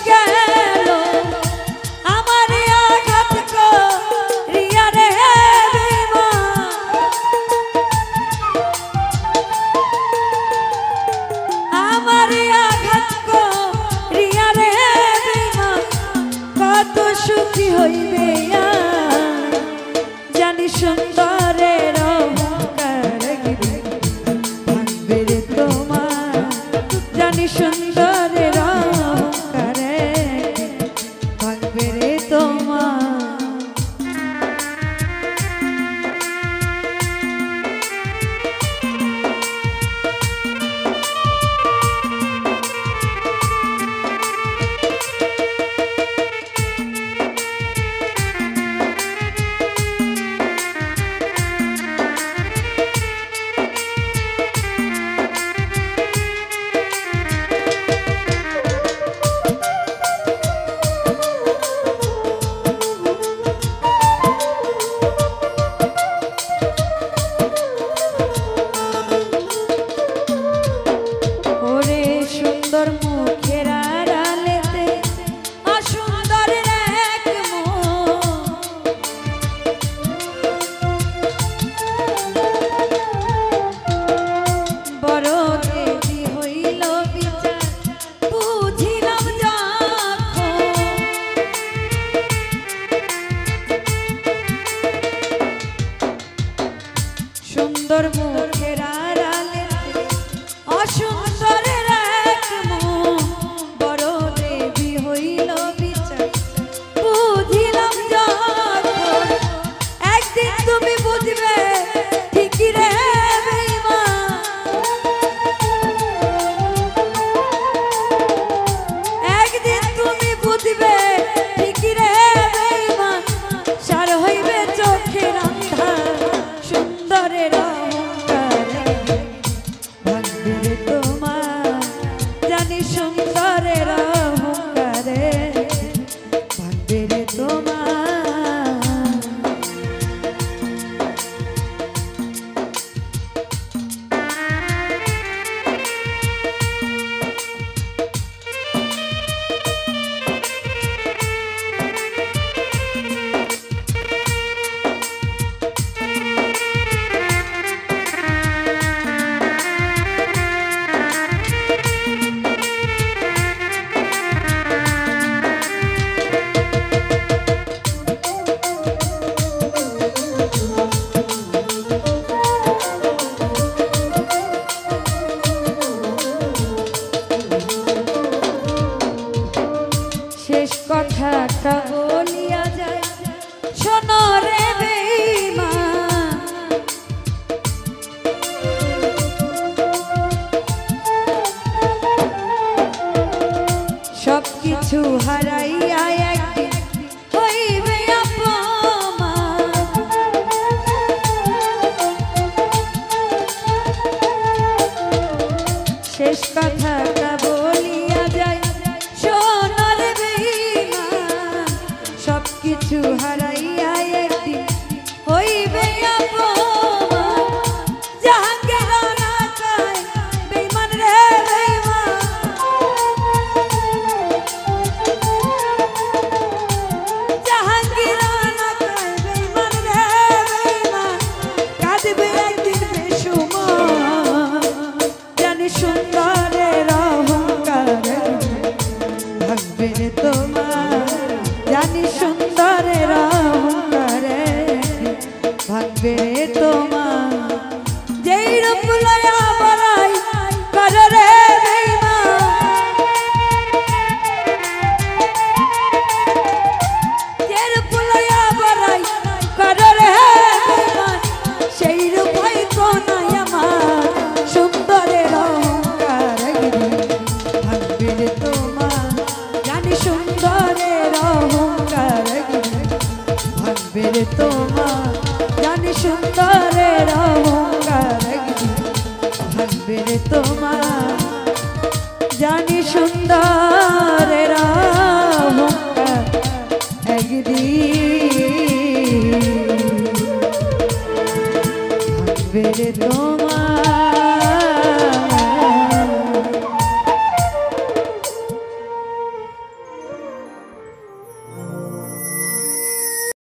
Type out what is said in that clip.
গেল আমার আঘাত করিয়া রে আমার আঘাত করিয়া রে কত সুখী হইবে জানি সুন্দরের অহংকার ভাঙবে রে তোমার জানি সুন্দরের অহংকার ভাঙবে রে তোমার সুন্দর মুখের আড়ালে অসুন্দরের এক মুখ বড় দেবী হইল বিচার বুঝিলাম যখন একদিন তুমি বুঝবে ঠিকই রে বেঈমান একদিন তুমি বুঝবে ঠিকই রে বেঈমান সার হইবে চোখের আন্ধার সুন্দরের জানি সুন্দরের অহংকারে ভাঙবে রে তোমার শেষ কথাটা বলিয়া যায় শোনো রে বেঈমান সবকিছু হারাইয়া একদিন হইবে অপমান শেষ কথাটা বলিয়া যায় সবকিছু হারাইয়া একদিন হইবে অপমান জাহাঙ্গীর না চায় বেঈমান রে বেঈমান জাহাঙ্গীর না চায় বেঈমান রে বেঈমান কাঁদবে একদিন বেসুমার জানি সুন্দরের অহংকার ভাঙবে রে তোমার জানি সুন্দরের অহংকারে ভাঙবে তোমার যেই রূপ লয়া বড়াই করে রে বেঈমান যে রূপ লয়া বড়াই করে রে বেঈমান সেই রূপ হয়তো নাই আমার সুন্দরের অহংকার ভাঙবে রে তোমার জানি সুন্দরের অহংকার ভাঙবে রে তোমার জানি সুন্দরের অহংকার ভাঙবে রে তোমার জানি সুন্দরের অহংকার একদিন ভাঙবে রে তোমার।